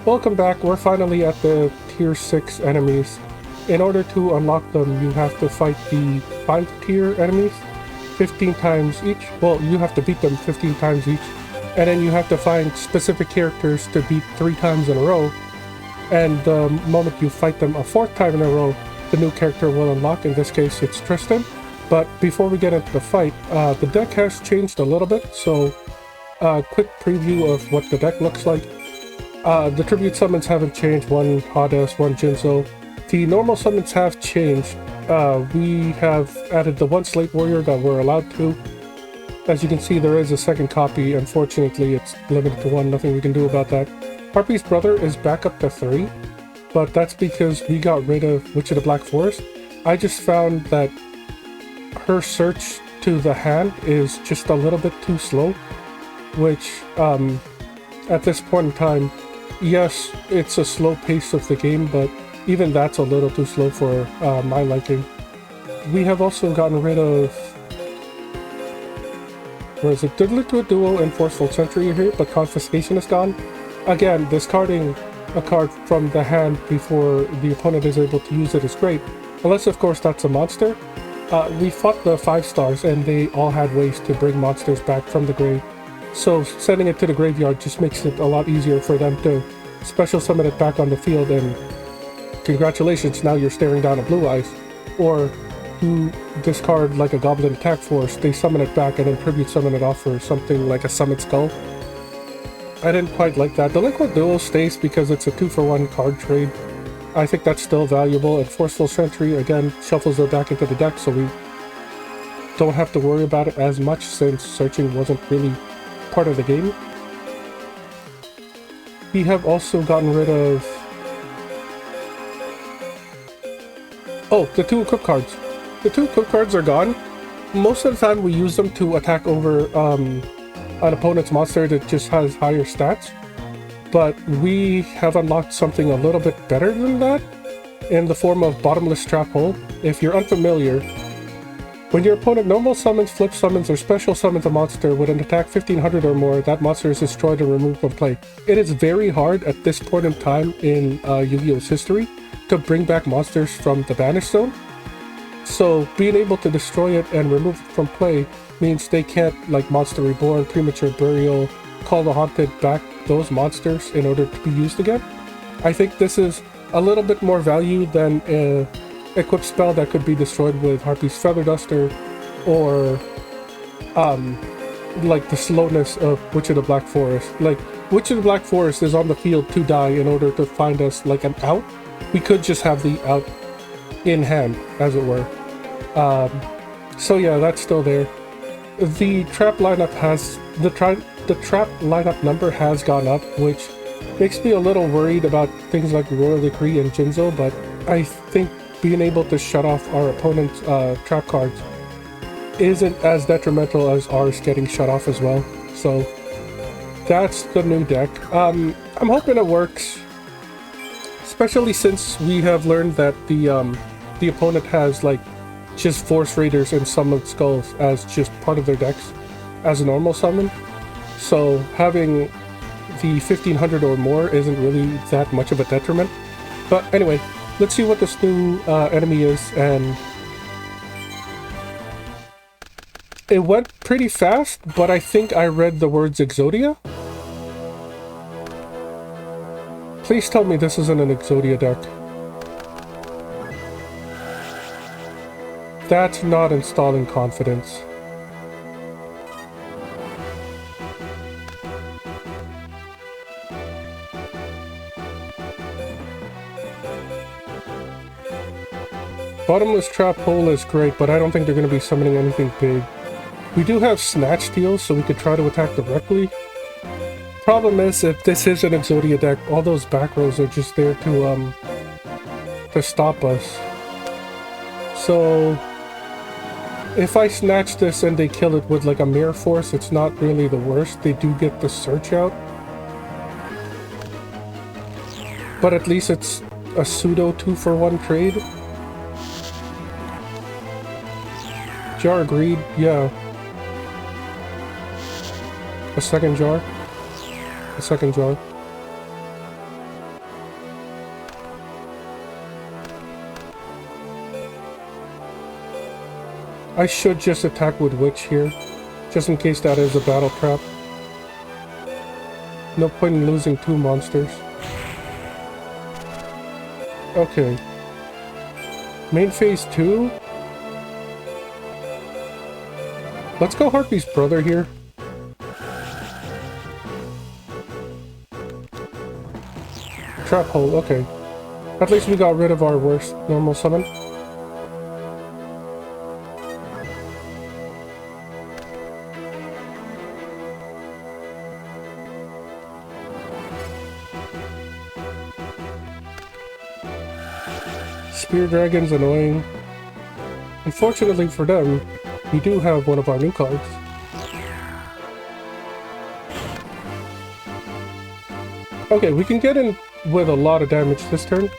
Welcome back. We're finally at the tier 6 enemies. In order to unlock them, you have to fight the 5 tier enemies 15 times each. Well, you have to beat them 15 times each. And then you have to find specific characters to beat 3 times in a row. And the moment you fight them a 4th time in a row, the new character will unlock. In this case, it's Tristan. But before we get into the fight, the deck has changed a little bit. So, quick preview of what the deck looks like. The tribute summons haven't changed, one Hades, one Jinzo. The normal summons have changed. We have added the one Slate Warrior that we're allowed to. As you can see, there is a second copy. Unfortunately, it's limited to 1, nothing we can do about that. Harpy's brother is back up to 3, but that's because we got rid of Witch of the Black Forest. I just found that her search to the hand is just a little bit too slow, which, at this point in time, yes, it's a slow pace of the game, but even that's a little too slow for my liking. We have also gotten rid of... where is it? Diddler to a Duo and Forceful Sentry here, but Confiscation is gone. Again, discarding a card from the hand before the opponent is able to use it is great, unless of course that's a monster. We fought the 5 stars and they all had ways to bring monsters back from the grave. So sending it to the graveyard just makes it a lot easier for them to special summon it back on the field, and congratulations, now you're staring down a Blue Eyes. Or you discard like a Goblin Attack Force, they summon it back and then tribute summon it off for something like a Summit Skull. I didn't quite like that. The Liquid Duo stays because it's a 2-for-1 card trade. I think that's still valuable, and Forceful Sentry again shuffles it back into the deck, so we don't have to worry about it as much since searching wasn't really part of the game. We have also gotten rid of... oh, the 2 equip cards. The 2 equip cards are gone. Most of the time we use them to attack over an opponent's monster that just has higher stats. But we have unlocked something a little bit better than that in the form of Bottomless Trap Hole. If you're unfamiliar, when your opponent normal summons, flip summons, or special summons a monster with an attack 1500 or more, that monster is destroyed or removed from play. It is very hard at this point in time in Yu-Gi-Oh's history to bring back monsters from the Banished Zone. So being able to destroy it and remove it from play means they can't, like Monster Reborn, Premature Burial, Call the Haunted, back those monsters in order to be used again. I think this is a little bit more value than a equip spell that could be destroyed with Harpy's Feather Duster, or like the slowness of Witch of the Black Forest. Like, Witch of the Black Forest is on the field to die in order to find us like an out. We could just have the out in hand, as it were. So yeah, that's still there. The trap lineup has... the trap lineup number has gone up, which makes me a little worried about things like Royal Decree and Jinzo, but I think being able to shut off our opponent's trap cards isn't as detrimental as ours getting shut off as well. So that's the new deck. I'm hoping it works, especially since we have learned that the opponent has like just Force Raiders and Summoned Skulls as just part of their decks as a normal summon. So having the 1500 or more isn't really that much of a detriment. But anyway, let's see what this new enemy is, and it went pretty fast, but I think I read the words Exodia. Please tell me this isn't an Exodia deck. That's not installing confidence. Bottomless Trap Hole is great, but I don't think they're going to be summoning anything big. We do have Snatch Steal, so we could try to attack directly. Problem is, if this is an Exodia deck, all those back rows are just there to stop us. So if I snatch this and they kill it with like a Mirror Force, it's not really the worst. They do get the search out, but at least it's a pseudo 2-for-1 trade. Jar agreed, yeah. A second jar. A second jar. I should just attack with Witch here, just in case that is a battle trap. No point in losing 2 monsters. Okay. Main phase 2? Let's go Harpy's brother here. Trap hole, okay. At least we got rid of our worst normal summon. Spear Dragon's annoying. Unfortunately for them, we do have one of our new cards. Okay, we can get in with a lot of damage this turn.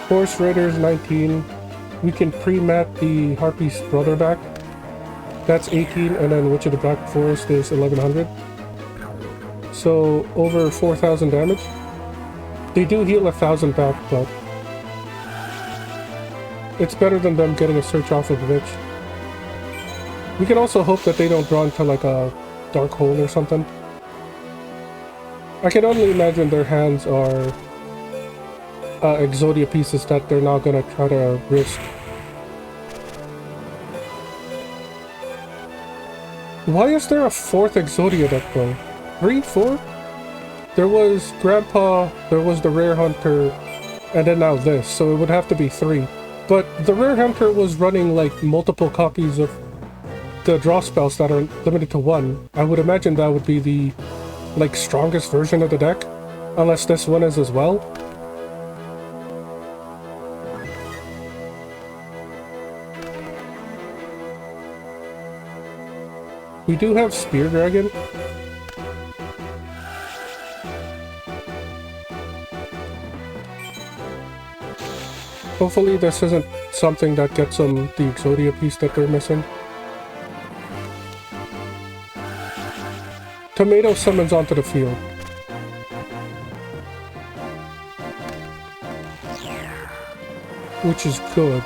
Horse Raider's 19. We can pre-mat the Harpy's brother back. That's 18, and then Witch of the Black Forest is 1100. So, over 4,000 damage. They do heal 1,000 back, but it's better than them getting a search off of Witch. We can also hope that they don't draw into like a dark hole or something. I can only imagine their hands are Exodia pieces that they're not gonna try to risk. Why is there a 4th Exodia deck though? 3? 4? There was Grandpa, there was the Rare Hunter, and then now this, so it would have to be 3. But the Rare Hunter was running like multiple copies of the draw spells that are limited to 1. I would imagine that would be the like strongest version of the deck, unless this one is as well. We do have Spear Dragon. Hopefully this isn't something that gets them the Exodia piece that they're missing. Tomato summons onto the field. Which is good.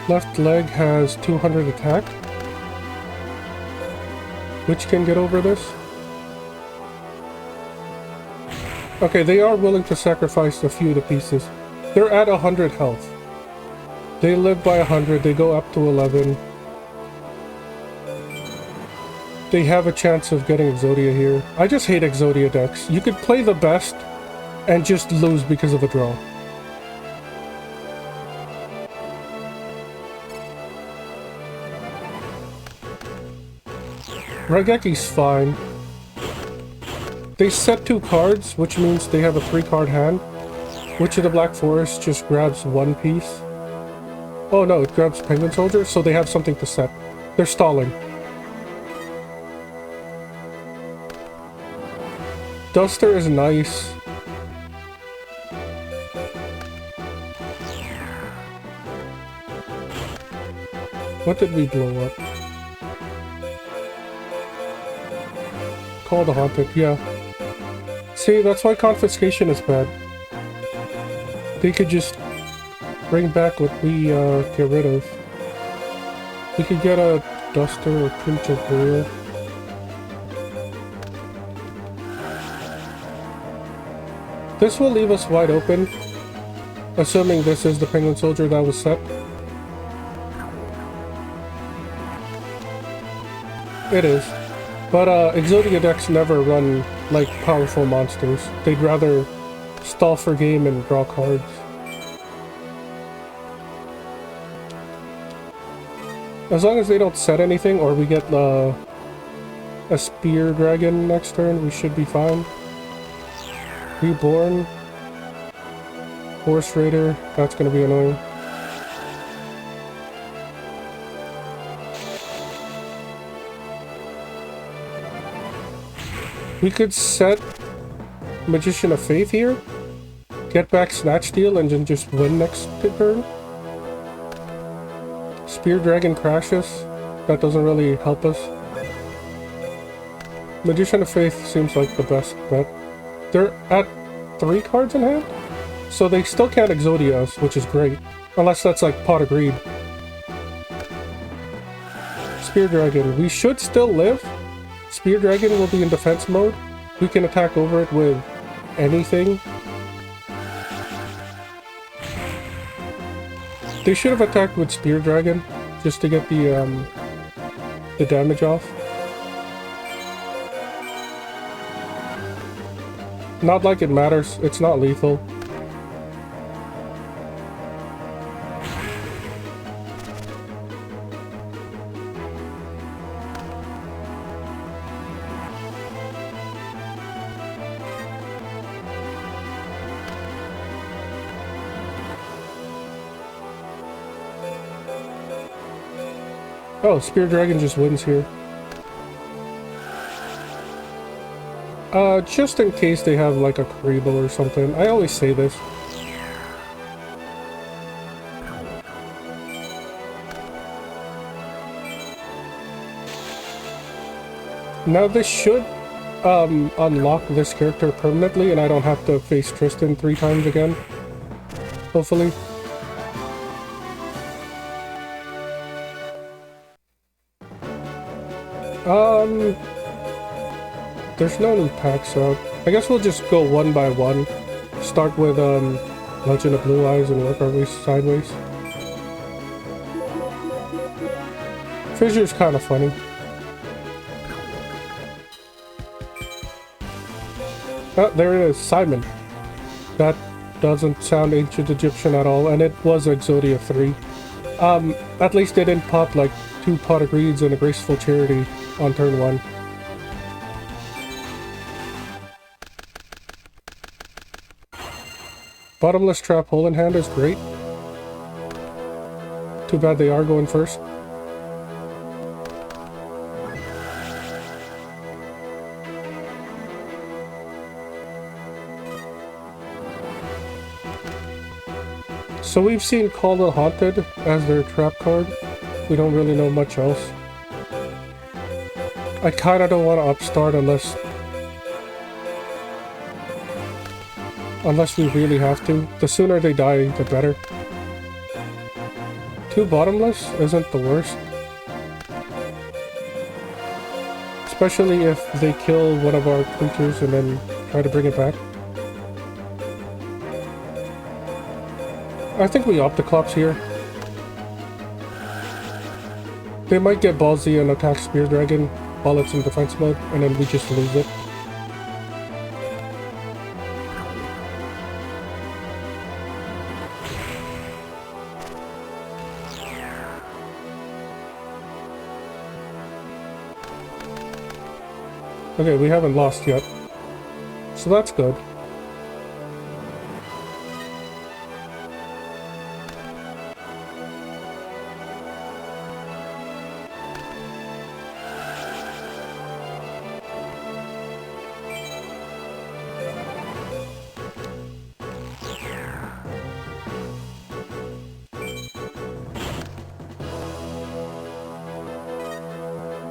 Left leg has 200 attack. Which can get over this? Okay, they are willing to sacrifice a few of the pieces. They're at 100 health. They live by 100, they go up to 11. They have a chance of getting Exodia here. I just hate Exodia decks. You could play the best and just lose because of a draw. Raigeki's fine. They set 2 cards, which means they have a 3-card hand. Witch of the Black Forest just grabs 1 piece. Oh no, it grabs Penguin Soldier, so they have something to set. They're stalling. Duster is nice. What did we blow up? Call the Haunted, yeah. See, that's why Confiscation is bad. They could just bring back what we get rid of. We could get a Duster or Preach of Burial. This will leave us wide open, assuming this is the Penguin Soldier that was set. It is. But Exodia decks never run like powerful monsters. They'd rather stall for game and draw cards. As long as they don't set anything or we get a Spear Dragon next turn, we should be fine. Reborn. Horse Raider, that's gonna be annoying. We could set Magician of Faith here. Get back Snatch Steal and then just win next turn. Spear Dragon crashes. That doesn't really help us. Magician of Faith seems like the best bet. They're at 3 cards in hand, so they still can't Exodia us, which is great. Unless that's like Pot of Greed. Spear Dragon. We should still live. Spear Dragon will be in defense mode. We can attack over it with anything. They should have attacked with Spear Dragon just to get the damage off. Not like it matters. It's not lethal. Oh, Spear Dragon just wins here. Just in case they have like a Karibo or something. I always say this. Now this should unlock this character permanently and I don't have to face Tristan 3 times again. Hopefully. There's no new packs out. I guess we'll just go one by one. Start with Legend of Blue Eyes and work our way sideways. Fissure's kind of funny. Oh, there it is, Simon. That doesn't sound ancient Egyptian at all, and it was Exodia 3. At least they didn't pop like 2 Pot of Greeds and a Graceful Charity on turn 1. Bottomless Trap Hole in Hand is great. Too bad they are going first. So we've seen Call the Haunted as their trap card. We don't really know much else. I kinda don't want to upstart unless we really have to. The sooner they die, the better. 2 bottomless isn't the worst. Especially if they kill one of our creatures and then try to bring it back. I think we Opticlops here. They might get ballsy and attack Spear Dragon while it's in defense mode, and then we just lose it. Okay, we haven't lost yet. So that's good.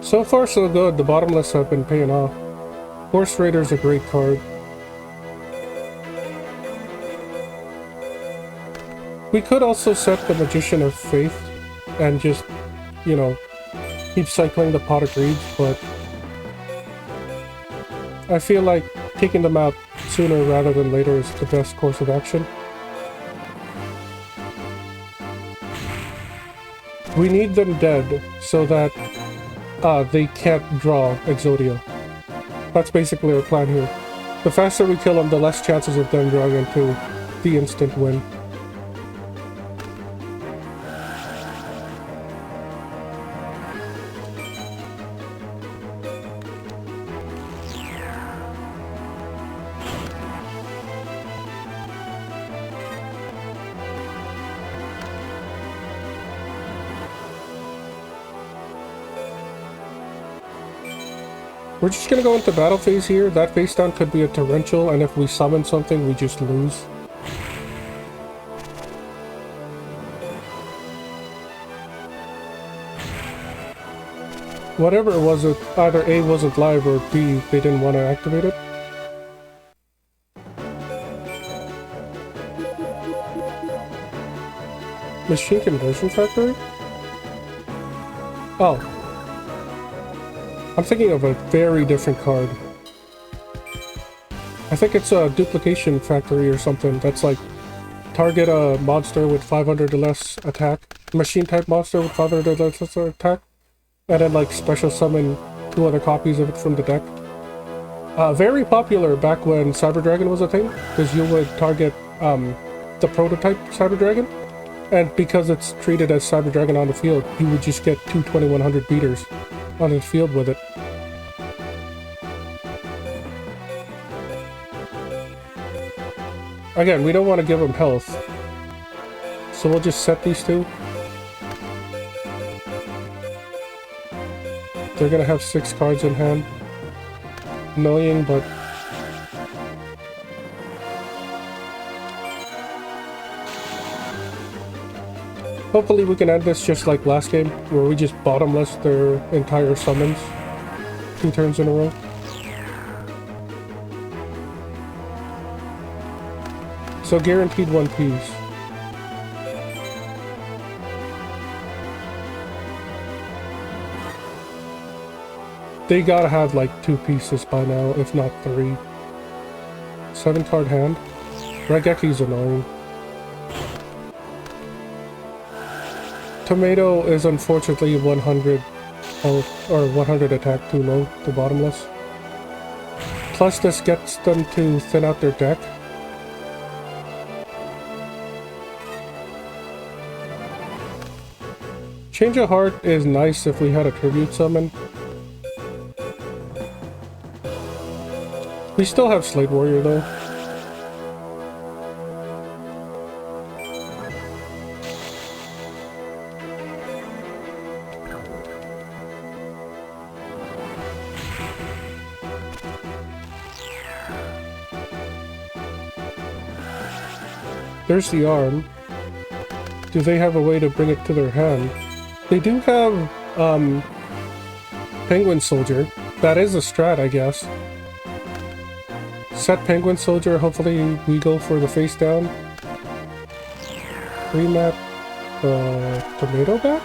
So far so good, the bottomless have been paying off. Horse Raider's a great card. We could also set the Magician of Faith and just, you know, keep cycling the Pot of Greeds, but I feel like taking them out sooner rather than later is the best course of action. We need them dead so that they can't draw Exodia. That's basically our plan here. The faster we kill them, the less chances of them drawing into the instant win. We're just gonna go into battle phase here. That face down could be a torrential, and if we summon something, we just lose. Whatever it was, either A wasn't live or B, they didn't want to activate it. Machine Conversion Factory? Oh. I'm thinking of a very different card. I think it's a Duplication Factory or something. That's like, target a monster with 500 or less attack. Machine type monster with 500 or less attack. And then like special summon 2 other copies of it from the deck. Very popular back when Cyber Dragon was a thing, because you would target the prototype Cyber Dragon, and because it's treated as Cyber Dragon on the field, you would just get 2 2100 beaters on the field with it. Again, we don't want to give them health, so we'll just set these 2. They're gonna have 6 cards in hand. Annoying, but... hopefully we can end this just like last game, where we just bottomless their entire summons 2 turns in a row. So guaranteed 1 piece. They gotta have like 2 pieces by now, if not 3. 7 card hand. Rageki's annoying. Tomato is unfortunately 100 health, or 100 attack too low to bottomless. Plus this gets them to thin out their deck. Change of Heart is nice if we had a tribute summon. We still have Slate Warrior though. There's the arm. Do they have a way to bring it to their hand? They do have Penguin Soldier. That is a strat, I guess. Set Penguin Soldier, hopefully we go for the face down. Remap the tomato back?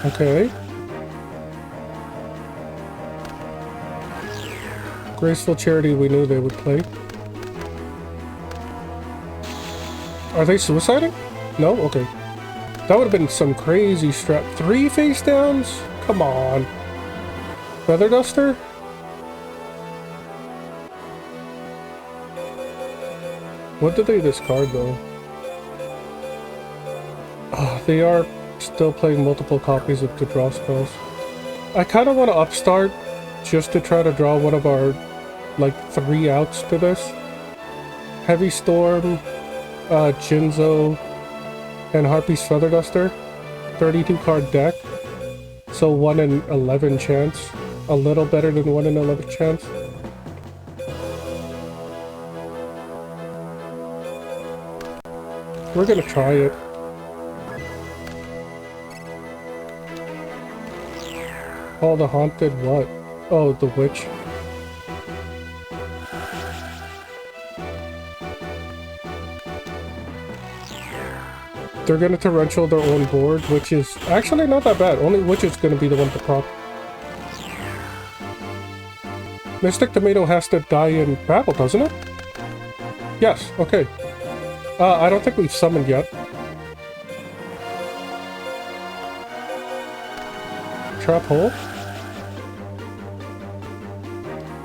Okay. Graceful Charity we knew they would play. Are they suiciding? No? Okay. That would have been some crazy strat. 3 face downs? Come on. Feather Duster? What did they discard though? Oh, they are still playing multiple copies of the draw spells. I kind of want to upstart just to try to draw one of our like 3 outs to this. Heavy Storm, Jinzo, and Harpy's Feather Duster. 32 card deck. So 1 in 11 chance. A little better than 1 in 11 chance. We're gonna try it. Oh, the haunted what? Oh, the witch. They're gonna torrential their own board, which is actually not that bad. Only witch is gonna be the one to proc. Mystic Tomato has to die in battle, doesn't it? Yes, okay. I don't think we've summoned yet. Trap hole?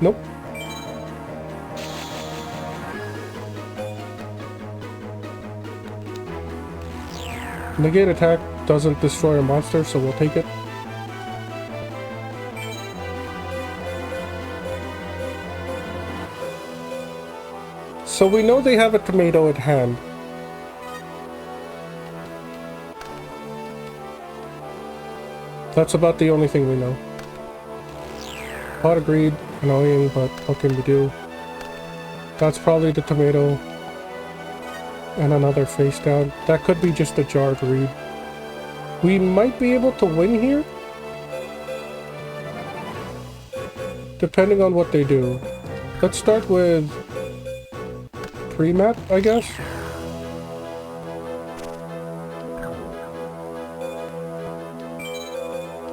Nope. Negate attack doesn't destroy a monster, so we'll take it. So we know they have a tomato at hand. That's about the only thing we know. Pot of Greed, annoying, but what can we do? That's probably the tomato. And another face down. That could be just a jarred reed. We might be able to win here, depending on what they do. Let's start with pre-map, I guess.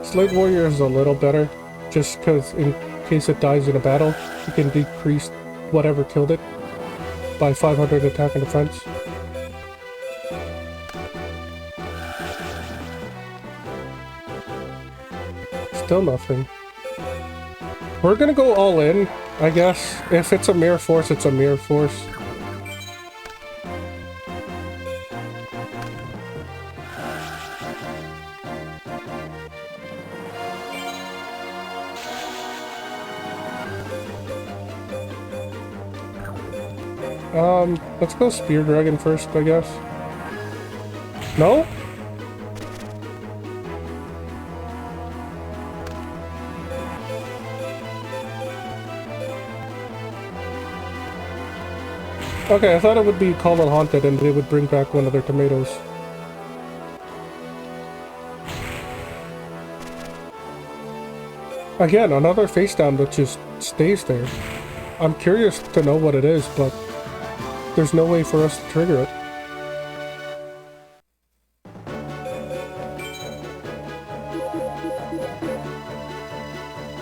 Slate Warrior is a little better, just because in case it dies in a battle, you can decrease whatever killed it by 500 attack and defense. Still nothing. We're gonna go all in, I guess. If it's a mirror force, it's a mirror force. Let's go Spear Dragon first, I guess. No? Okay, I thought it would be Call on Haunted and they would bring back one of their tomatoes. Again, another face down that just stays there. I'm curious to know what it is, but there's no way for us to trigger it.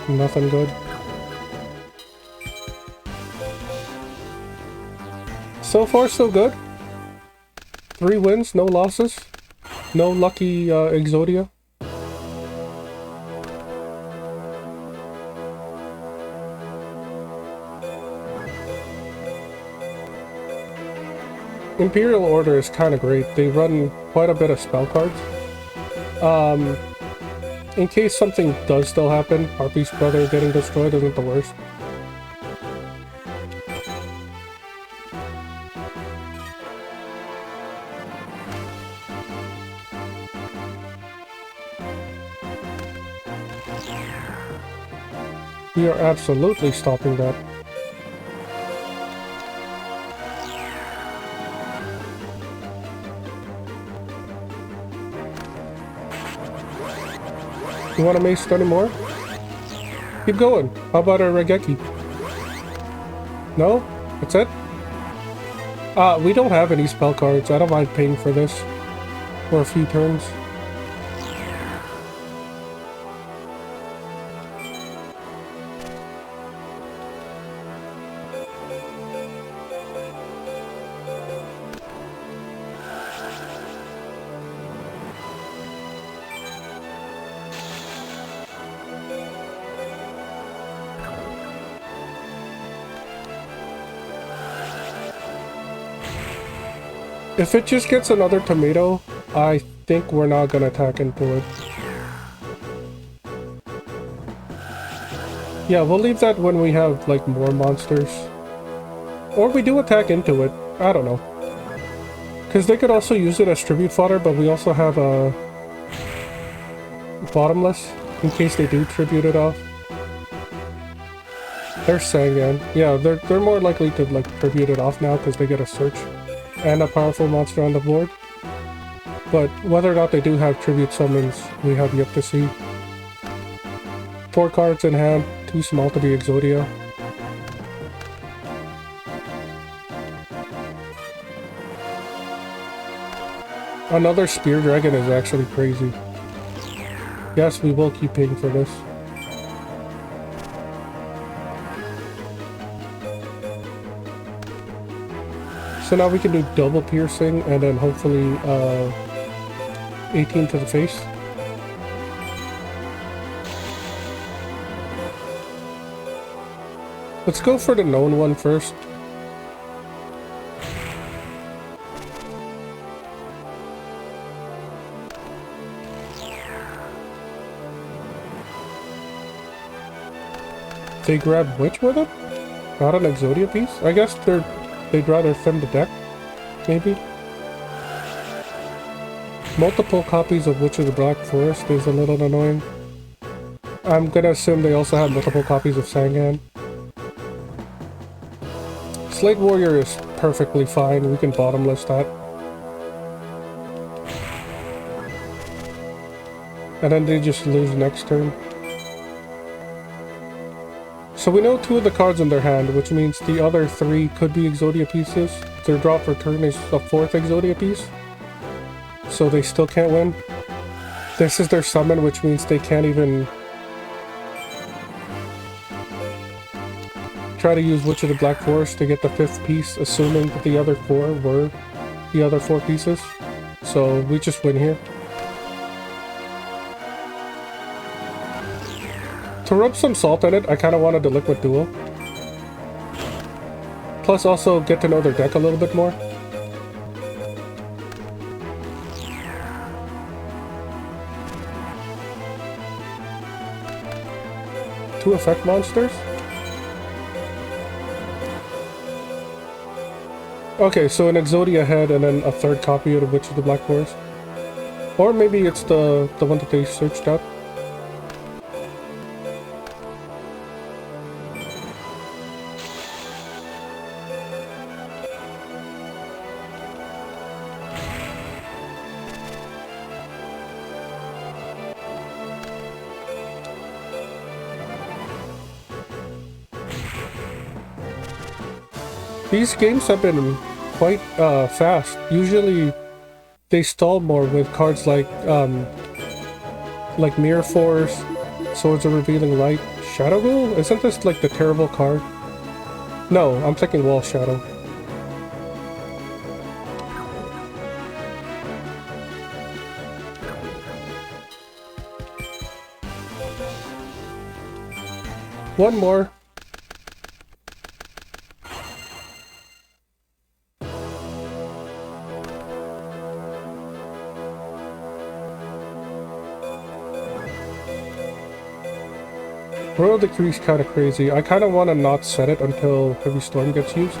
Nothing good. So far, so good. 3 wins, no losses. No lucky Exodia. Imperial Order is kind of great. They run quite a bit of spell cards. In case something does still happen, Harpy's brother getting destroyed isn't the worst. We are absolutely stopping that. You want to mace anymore? Keep going. How about a Regeki? No? That's it? We don't have any spell cards. I don't mind paying for this. For a few turns. If it just gets another tomato, I think we're not gonna attack into it. Yeah, we'll leave that when we have, like, more monsters. Or we do attack into it. I don't know. Because they could also use it as tribute fodder, but we also have a bottomless, in case they do tribute it off. There's Sangan. Yeah, they're more likely to, like, tribute it off now, because they get a search. And a powerful monster on the board. But whether or not they do have tribute summons, we have yet to see. 4 cards in hand, too small to be Exodia. Another Spear Dragon is actually crazy. Yes, we will keep paying for this. So now we can do double piercing and then hopefully 18 to the face. Let's go for the known one first. They grab which with it? Not an Exodia piece? I guess they'd rather thin the deck, maybe? Multiple copies of Witch of the Black Forest is a little annoying. I'm gonna assume they also have multiple copies of Sangan. Slate Warrior is perfectly fine. We can bottomless that. And then they just lose next turn. So we know 2 of the cards in their hand, which means the other 3 could be Exodia pieces. Their draw for turn is a 4th Exodia piece. So they still can't win. This is their summon, which means they can't even try to use Witch of the Black Forest to get the 5th piece, assuming that the other 4 were the other 4 pieces. So we just win here. To rub some salt in it, I kind of wanted to Liquid Duel. Plus also get to know their deck a little bit more. Two effect monsters? Okay, so an Exodia head and then a 3rd copy of the Witch of the Black Forest. Or maybe it's the one that they searched up. These games have been quite fast. Usually they stall more with cards like Mirror Force, Swords of Revealing Light, Shadow Ghoul? Isn't this like the terrible card? No, I'm thinking Wall Shadow. One more. Royal Decree is kind of crazy. I kind of want to not set it until Heavy Storm gets used.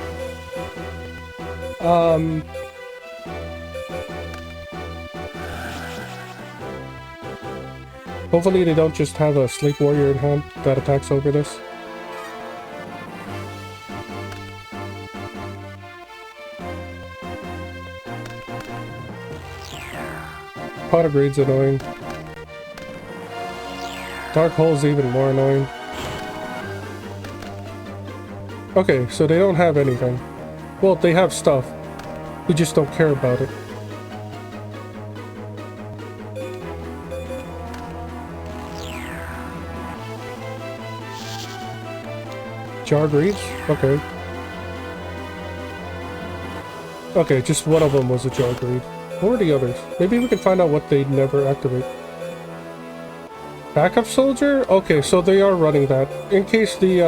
Hopefully they don't just have a Sleep Warrior in hand that attacks over this. Pot of Greed's annoying. Dark Hole's even more annoying. Okay, so they don't have anything. Well, they have stuff. We just don't care about it. Jar Greeds? Okay. Okay, just one of them was a Jar Greed. What were the others? Maybe we can find out what they never activate. Backup Soldier? Okay, so they are running that. In case the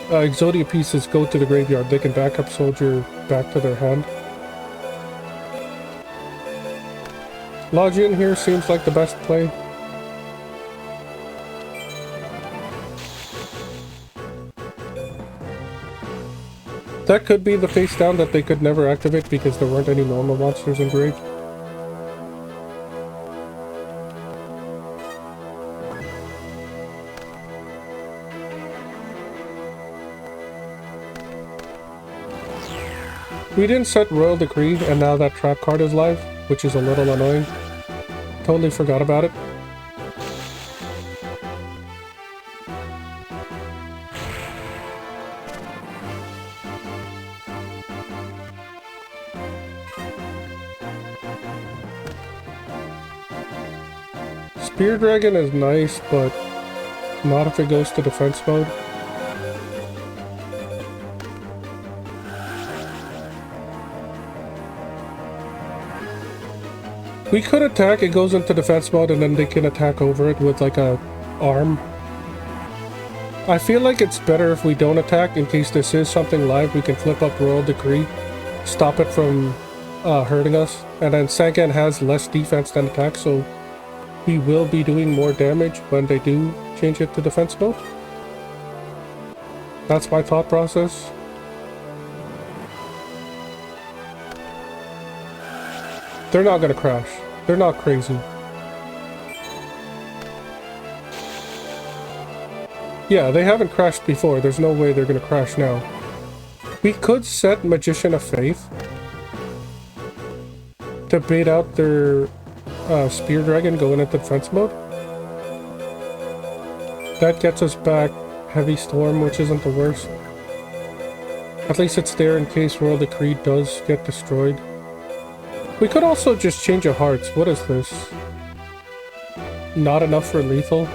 Exodia pieces go to the graveyard, they can Backup Soldier back to their hand. Login here seems like the best play. That could be the face down that they could never activate because there weren't any normal monsters engraved. We didn't set Royal Decree, and now that trap card is live, which is a little annoying. Totally forgot about it. Spear Dragon is nice, but not if it goes to defense mode. We could attack, it goes into defense mode, and then they can attack over it with like a arm. I feel like it's better if we don't attack. In case this is something live, we can flip up Royal Decree, stop it from hurting us, and then Sangan has less defense than attack, so we will be doing more damage when they do change it to defense mode. That's my thought process. They're not gonna crash. They're not crazy. Yeah, they haven't crashed before. There's no way they're gonna crash now. We could set Magician of Faith to bait out their Spear Dragon going into defense mode. That gets us back Heavy Storm, which isn't the worst. At least it's there in case World Decree does get destroyed. We could also just change of hearts. What is this? Not enough for lethal?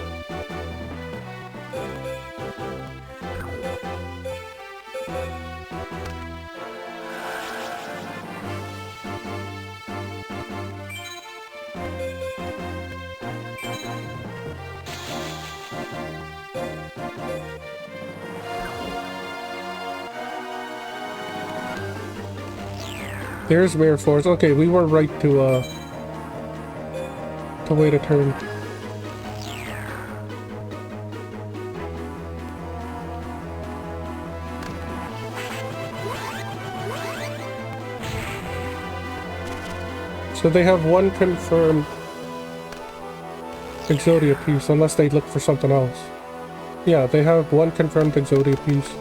There's Mirror Force. Okay, we were right to wait a turn. So they have one confirmed Exodia piece, unless they look for something else. Yeah, they have one confirmed Exodia piece.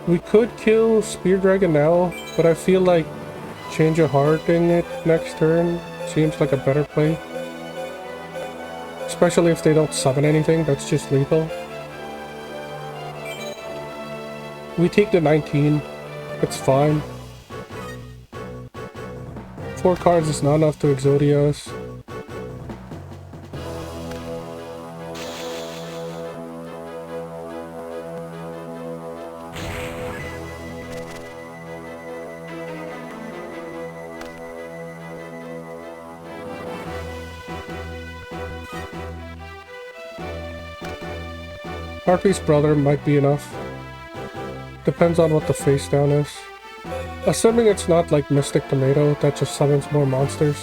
We could kill Spear Dragon now, but I feel like change of hearting it next turn seems like a better play. Especially if they don't summon anything, that's just lethal. We take the 19, it's fine. 4 cards is not enough to Exodia us. Harpy's Brother might be enough. Depends on what the face down is. Assuming it's not like Mystic Tomato that just summons more monsters.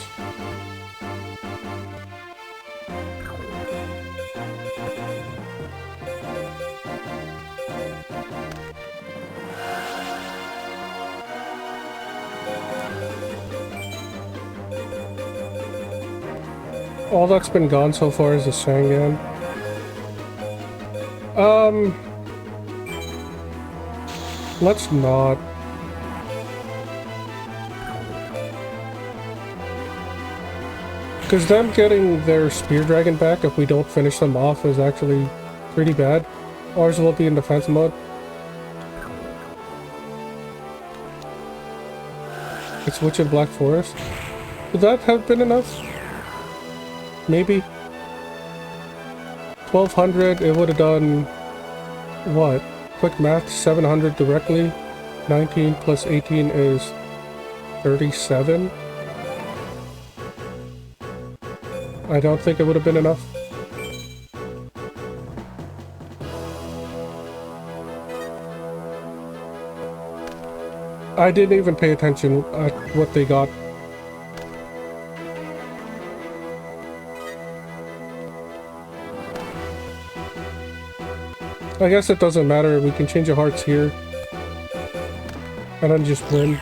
All that's been gone so far is the Sangan. Let's not. Because them getting their Spear Dragon back if we don't finish them off is actually pretty bad. Ours will be in defense mode. It's Witch in Black Forest. Would that have been enough? Maybe. 1200, it would have done what? Quick math, 700 directly. 19 plus 18 is 37. I don't think it would have been enough. I didn't even pay attention at what they got. I guess it doesn't matter, we can change the hearts here. And then just win.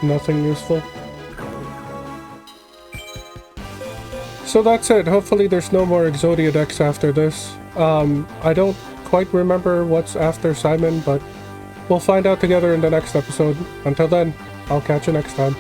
Nothing useful. So that's it. Hopefully there's no more Exodia decks after this. I don't quite remember what's after Simon, but we'll find out together in the next episode. Until then, I'll catch you next time.